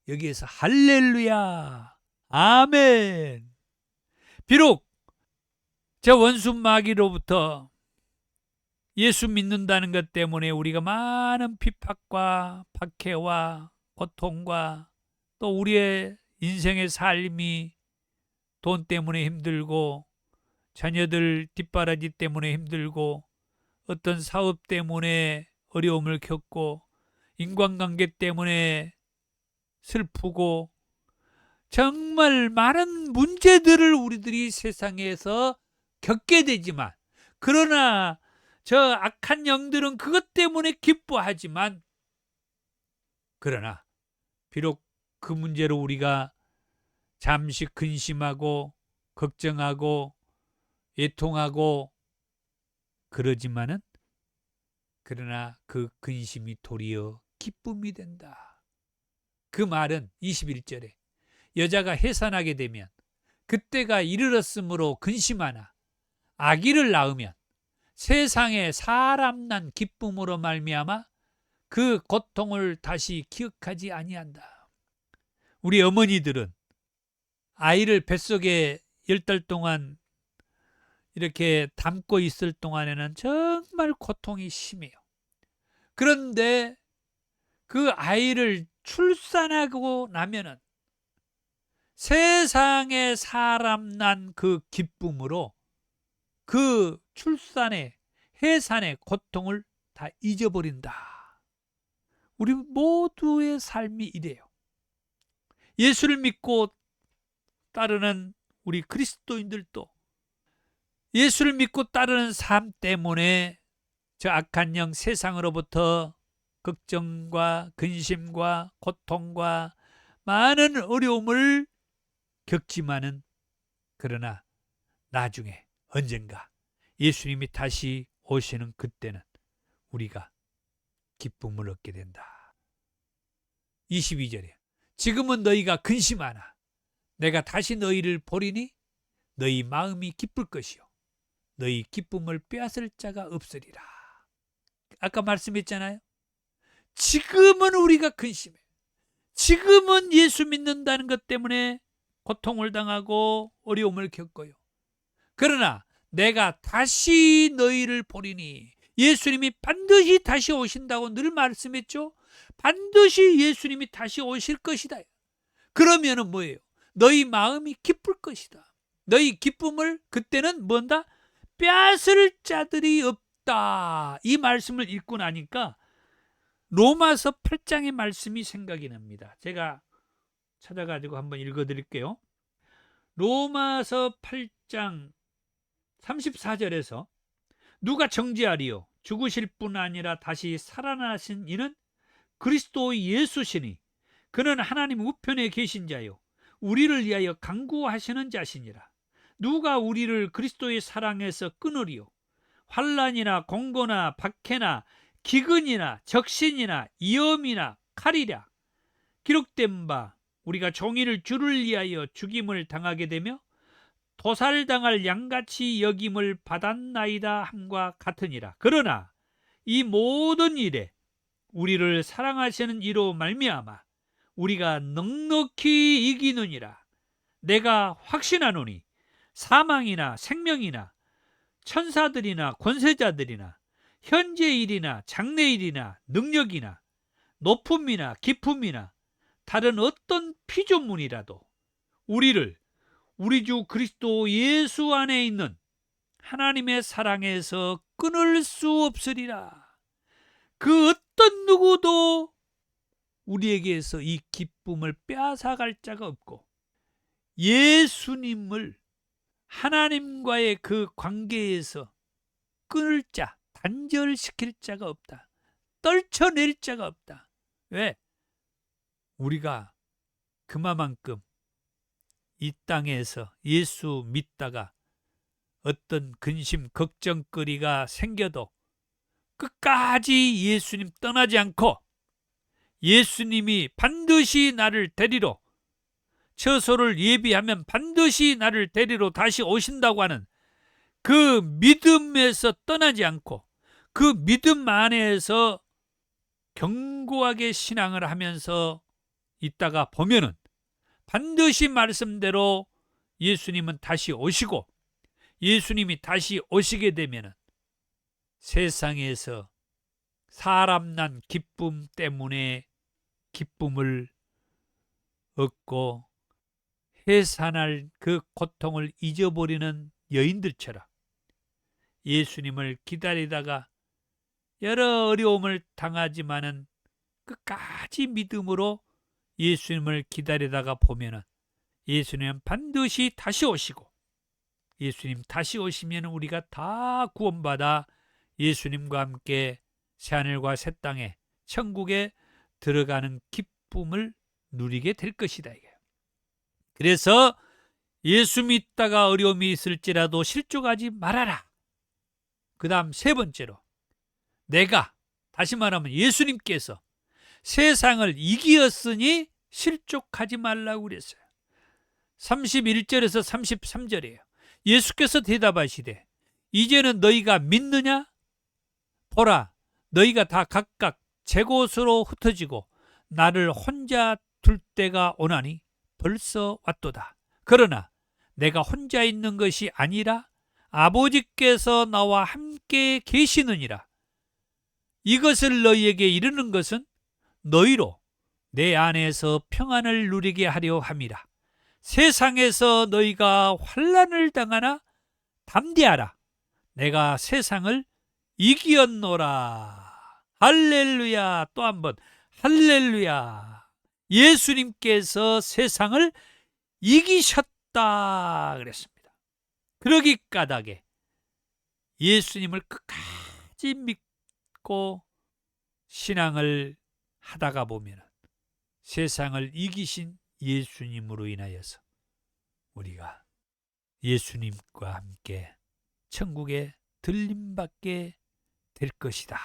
여기에서 할렐루야, 아멘. 비록 저 원수 마귀로부터 예수 믿는다는 것 때문에 우리가 많은 핍박과 박해와 고통과 또 우리의 인생의 삶이 돈 때문에 힘들고, 자녀들 뒷바라지 때문에 힘들고, 어떤 사업 때문에 어려움을 겪고, 인간관계 때문에 슬프고, 정말 많은 문제들을 우리들이 세상에서 겪게 되지만, 그러나 저 악한 영들은 그것 때문에 기뻐하지만, 그러나 비록 그 문제로 우리가 잠시 근심하고 걱정하고 애통하고 그러지만은, 그러나 그 근심이 도리어 기쁨이 된다. 그 말은 21절에 여자가 해산하게 되면 그때가 이르렀으므로 근심하나 아기를 낳으면 세상에 사람 난 기쁨으로 말미암아 그 고통을 다시 기억하지 아니한다. 우리 어머니들은 아이를 뱃속에 10달 동안 이렇게 담고 있을 동안에는 정말 고통이 심해요. 그런데 그 아이를 출산하고 나면은 세상에 사람 난 그 기쁨으로 그 출산의, 해산의 고통을 다 잊어버린다. 우리 모두의 삶이 이래요. 예수를 믿고 따르는 우리 그리스도인들도 예수를 믿고 따르는 삶 때문에 저 악한 영 세상으로부터 걱정과 근심과 고통과 많은 어려움을 겪지만은, 그러나 나중에 언젠가 예수님이 다시 오시는 그때는 우리가 기쁨을 얻게 된다. 22절에 지금은 너희가 근심하나 내가 다시 너희를 보리니 너희 마음이 기쁠 것이요 너희 기쁨을 빼앗을 자가 없으리라. 아까 말씀했잖아요. 지금은 우리가 근심해. 지금은 예수 믿는다는 것 때문에 고통을 당하고 어려움을 겪어요. 그러나 내가 다시 너희를 보리니, 예수님이 반드시 다시 오신다고 늘 말씀했죠. 반드시 예수님이 다시 오실 것이다. 그러면은 뭐예요? 너희 마음이 기쁠 것이다. 너희 기쁨을 그때는 뭔다? 빼앗을 자들이 없다. 이 말씀을 읽고 나니까 로마서 8장의 말씀이 생각이 납니다. 제가 찾아가지고 한번 읽어드릴게요. 로마서 8장 34절에서 누가 정죄하리요? 죽으실 뿐 아니라 다시 살아나신 이는 그리스도 예수시니 그는 하나님 우편에 계신 자요 우리를 위하여 간구하시는 자시니라. 누가 우리를 그리스도의 사랑에서 끊으리요? 환난이나 공고나 박해나 기근이나 적신이나 위험이나 칼이랴. 기록된 바 우리가 종일 주를 위하여 죽임을 당하게 되며 도살당할 양같이 여김을 받았나이다 함과 같으니라. 그러나 이 모든 일에 우리를 사랑하시는 이로 말미암아 우리가 넉넉히 이기느니라. 내가 확신하노니 사망이나 생명이나 천사들이나 권세자들이나 현재일이나 장래일이나 능력이나 높음이나 깊음이나 다른 어떤 피조물이라도 우리를 우리 주 그리스도 예수 안에 있는 하나님의 사랑에서 끊을 수 없으리라. 그 어떤 누구도 우리에게서 이 기쁨을 빼앗아갈 자가 없고, 예수님을 하나님과의 그 관계에서 끊을 자, 단절시킬 자가 없다. 떨쳐낼 자가 없다. 왜? 우리가 그만큼 이 땅에서 예수 믿다가 어떤 근심, 걱정거리가 생겨도 끝까지 예수님 떠나지 않고 예수님이 반드시 나를 데리러, 처소를 예비하면 반드시 나를 데리러 다시 오신다고 하는 그 믿음에서 떠나지 않고 그 믿음 안에서 견고하게 신앙을 하면서 있다가 보면은 반드시 말씀대로 예수님은 다시 오시고, 예수님이 다시 오시게 되면은 세상에서 사람 난 기쁨 때문에 기쁨을 얻고 해산할 그 고통을 잊어버리는 여인들처럼 예수님을 기다리다가 여러 어려움을 당하지만은 끝까지 믿음으로 예수님을 기다리다가 보면은 예수님은 반드시 다시 오시고, 예수님 다시 오시면 우리가 다 구원받아 예수님과 함께 새하늘과 새 땅에 천국에 들어가는 기쁨을 누리게 될 것이다. 그래서 예수 믿다가 어려움이 있을지라도 실족하지 말아라. 그 다음 세 번째로, 내가, 다시 말하면 예수님께서 세상을 이기었으니 실족하지 말라고 그랬어요. 31절에서 33절이에요. 예수께서 대답하시되 이제는 너희가 믿느냐? 보라, 너희가 다 각각 제 곳으로 흩어지고 나를 혼자 둘 때가 오나니 벌써 왔도다. 그러나 내가 혼자 있는 것이 아니라 아버지께서 나와 함께 계시느니라. 이것을 너희에게 이르는 것은 너희로 내 안에서 평안을 누리게 하려 함이라. 세상에서 너희가 환난을 당하나 담대하라. 내가 세상을 이기었노라. 할렐루야. 또 한번 할렐루야. 예수님께서 세상을 이기셨다 그랬습니다. 그러기 까닭에 예수님을 끝까지 믿고 신앙을 하다가 보면 세상을 이기신 예수님으로 인하여서 우리가 예수님과 함께 천국에 들림받게 될 것이다.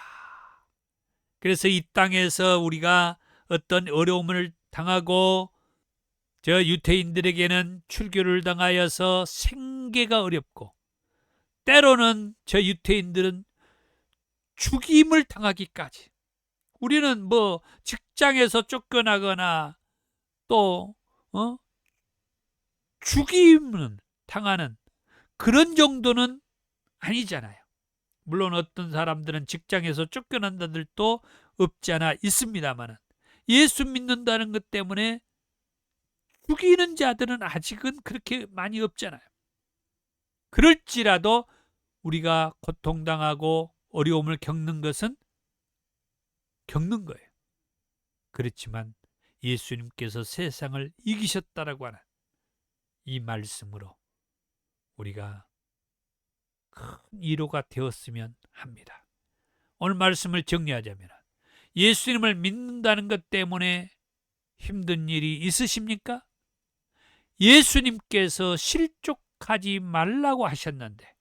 그래서 이 땅에서 우리가 어떤 어려움을 당하고 저 유태인들에게는 출교를 당하여서 생계가 어렵고, 때로는 저 유태인들은 죽임을 당하기까지, 우리는 뭐 직장에서 쫓겨나거나 또 죽임을 당하는 그런 정도는 아니잖아요. 물론 어떤 사람들은 직장에서 쫓겨난 자들도 없지 않아 있습니다만 예수 믿는다는 것 때문에 죽이는 자들은 아직은 그렇게 많이 없잖아요. 그럴지라도 우리가 고통당하고 어려움을 겪는 것은 겪는 거예요. 그렇지만 예수님께서 세상을 이기셨다라고 하는 이 말씀으로 우리가 큰 위로가 되었으면 합니다. 오늘 말씀을 정리하자면 예수님을 믿는다는 것 때문에 힘든 일이 있으십니까? 예수님께서 실족하지 말라고 하셨는데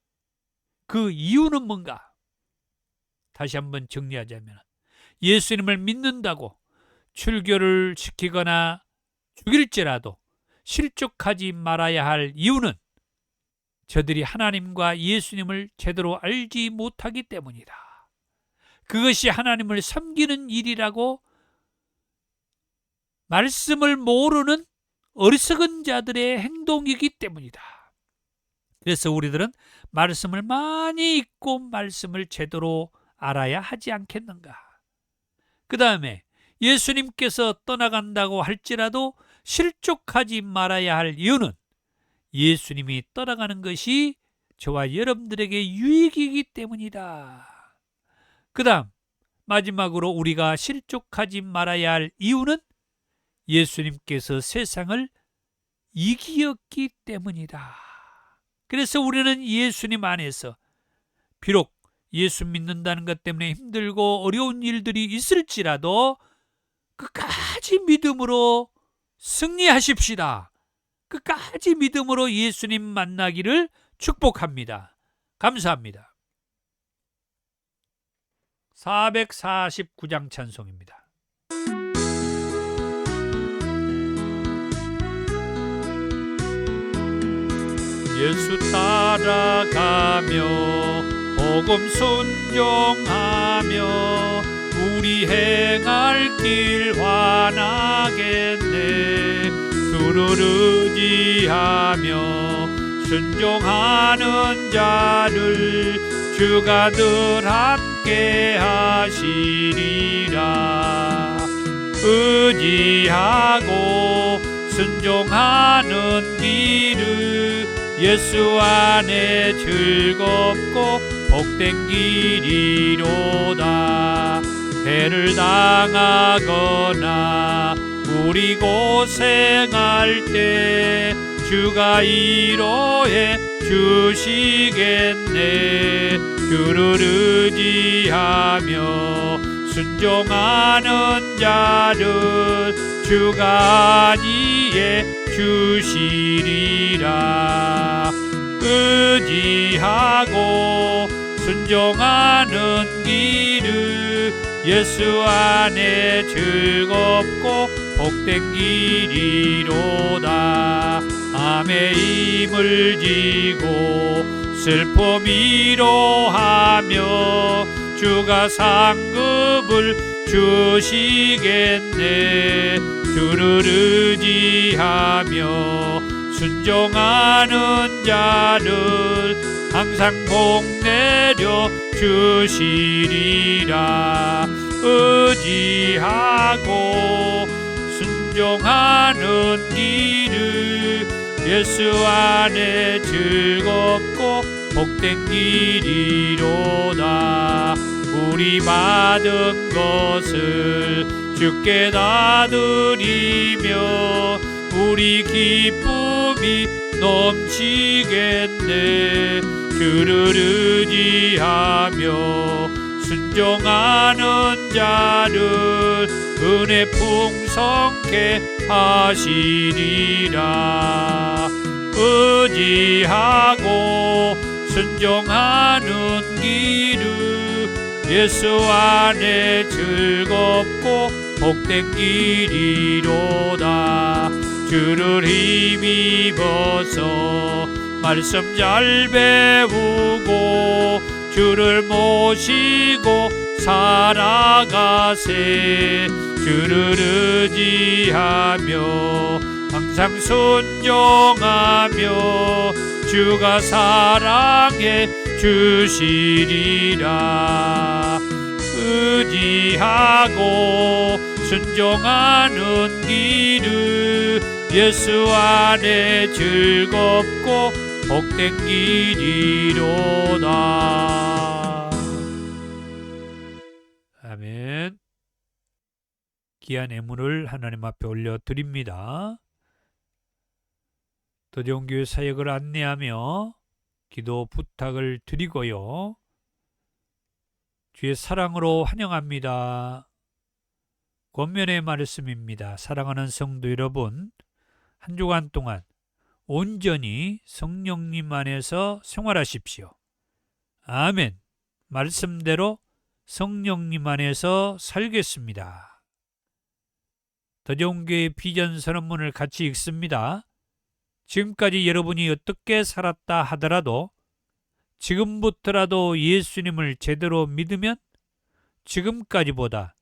그 이유는 뭔가? 다시 한번 정리하자면 예수님을 믿는다고 출교를 시키거나 죽일지라도 실족하지 말아야 할 이유는 저들이 하나님과 예수님을 제대로 알지 못하기 때문이다. 그것이 하나님을 섬기는 일이라고 말씀을 모르는 어리석은 자들의 행동이기 때문이다. 그래서 우리들은 말씀을 많이 읽고 말씀을 제대로 알아야 하지 않겠는가. 그 다음에 예수님께서 떠나간다고 할지라도 실족하지 말아야 할 이유는 예수님이 떠나가는 것이 저와 여러분들에게 유익이기 때문이다. 그 다음 마지막으로 우리가 실족하지 말아야 할 이유는 예수님께서 세상을 이기었기 때문이다. 그래서 우리는 예수님 안에서 비록 예수 믿는다는 것 때문에 힘들고 어려운 일들이 있을지라도 끝까지 믿음으로 승리하십시다. 끝까지 믿음으로 예수님 만나기를 축복합니다. 감사합니다. 449장 찬송입니다. 예수 따라가며 복음 순종하며 우리 행할 길 환하겠네. 주를 의지하며 순종하는 자를 주가 늘 함께 하시리라. 의지하고 순종하는 길을 예수 안에 즐겁고 복된 길이로다. 해를 당하거나 우리 고생할 때 주가 위로해 주시겠네. 주를 의지하며 순종하는 자를 주가 안위해 주시리라. 의지하고 순종하는 길을 예수 안에 즐겁고 복된 길이로다. 암의 힘을 지고 슬픔 위로하며 주가 상급을 주시겠네. 주를 의지하며 순종하는 자를 항상 복 내려 주시리라. 의지하고 순종하는 길을 예수 안에 즐겁고 복된 길이로다. 우리 받은 것을 주께 다 드리며 우리 기쁨이 넘치겠네. 주를 의지하며 순종하는 자를 은혜 풍성케 하시리라. 의지하고 순종하는 길을 예수 안에 즐겁고 복된 길이로다. 주를 힘입어서 말씀 잘 배우고 주를 모시고 살아가세. 주를 의지하며 항상 순종하며 주가 사랑해 주시리라. 의지하고 순종하는 길을 예수 안에 즐겁고 복된 길이로다. 아멘. 귀한 예물을 하나님 앞에 올려드립니다. 도전교회 사역을 안내하며 기도 부탁을 드리고요. 주의 사랑으로 환영합니다. 권면의 말씀입니다. 사랑하는 성도 여러분, 한 주간 동안 온전히 성령님 안에서 생활하십시오. 아멘. 말씀대로 성령님 안에서 살겠습니다. 도전교회 비전 선언문을 같이 읽습니다. 지금까지 여러분이 어떻게 살았다 하더라도 지금부터라도 예수님을 제대로 믿으면 지금까지보다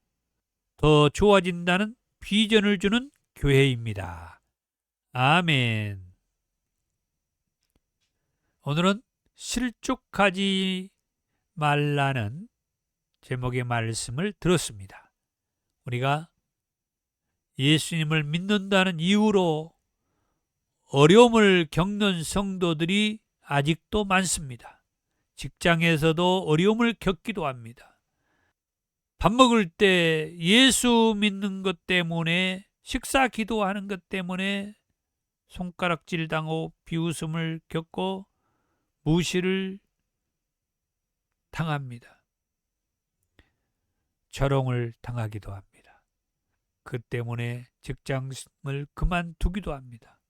더 좋아진다는 비전을 주는 교회입니다. 아멘. 오늘은 실족하지 말라는 제목의 말씀을 들었습니다. 우리가 예수님을 믿는다는 이유로 어려움을 겪는 성도들이 아직도 많습니다. 직장에서도 어려움을 겪기도 합니다. 밥 먹을 때 예수 믿는 것 때문에, 식사 기도하는 것 때문에 손가락질 당하고 비웃음을 겪고 무시를 당합니다. 조롱을 당하기도 합니다. 그 때문에 직장을 그만두기도 합니다.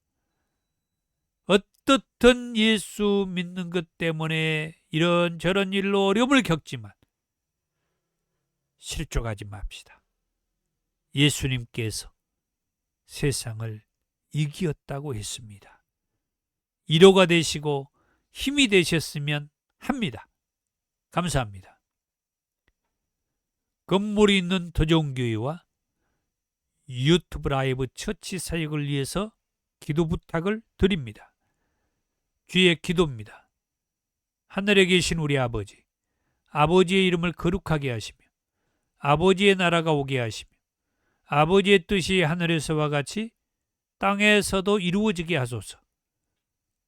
어떻든 예수 믿는 것 때문에 이런저런 일로 어려움을 겪지만 실족하지 맙시다. 예수님께서 세상을 이기었다고 했습니다. 위로가 되시고 힘이 되셨으면 합니다. 감사합니다. 건물이 있는 더 좋은 교회와 유튜브 라이브 처치 사역을 위해서 기도 부탁을 드립니다. 주의 기도입니다. 하늘에 계신 우리 아버지, 아버지의 이름을 거룩하게 하시며 아버지의 나라가 오게 하시며 아버지의 뜻이 하늘에서와 같이 땅에서도 이루어지게 하소서.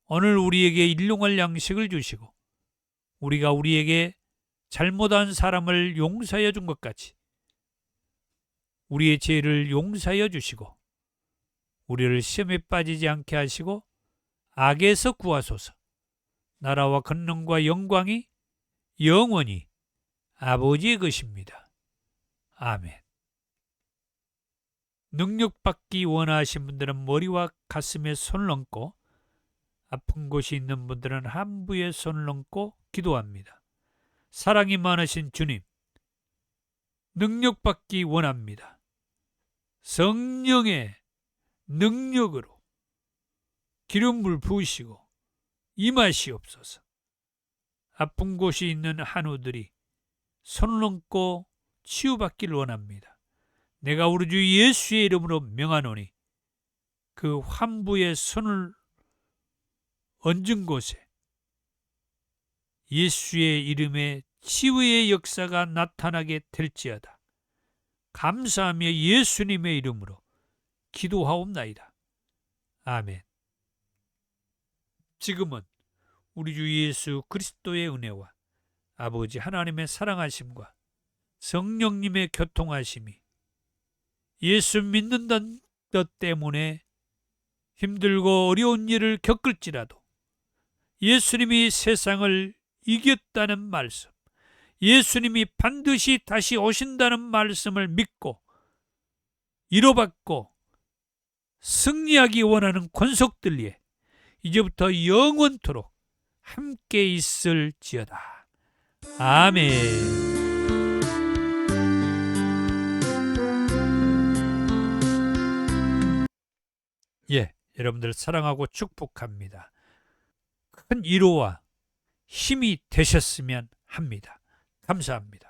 오늘 우리에게 일용할 양식을 주시고 우리가 우리에게 잘못한 사람을 용서해 준 것 같이 우리의 죄를 용서해 주시고 우리를 시험에 빠지지 않게 하시고 악에서 구하소서. 나라와 권능과 영광이 영원히 아버지의 것입니다. 아멘. 능력받기 원하신 분들은 머리와 가슴에 손을 얹고 아픈 곳이 있는 분들은 함부에 손을 얹고 기도합니다. 사랑이 많으신 주님, 능력받기 원합니다. 성령의 능력으로 기름을 부으시고 임하시옵소서. 아픈 곳이 있는 한우들이 손을 얹고 치유받기를 원합니다. 내가 우리 주 예수의 이름으로 명하노니 그 환부의 손을 얹은 곳에 예수의 이름에 치유의 역사가 나타나게 될지어다. 감사하며 예수님의 이름으로 기도하옵나이다. 아멘. 지금은 우리 주 예수 그리스도의 은혜와 아버지 하나님의 사랑하심과 성령님의 교통하심이 예수 믿는다는 것 때문에 힘들고 어려운 일을 겪을지라도 예수님이 세상을 이겼다는 말씀, 예수님이 반드시 다시 오신다는 말씀을 믿고 위로받고 승리하기 원하는 권속들 위해 이제부터 영원토록 함께 있을지어다. 아멘. 예, 여러분들 사랑하고 축복합니다. 큰 위로와 힘이 되셨으면 합니다. 감사합니다.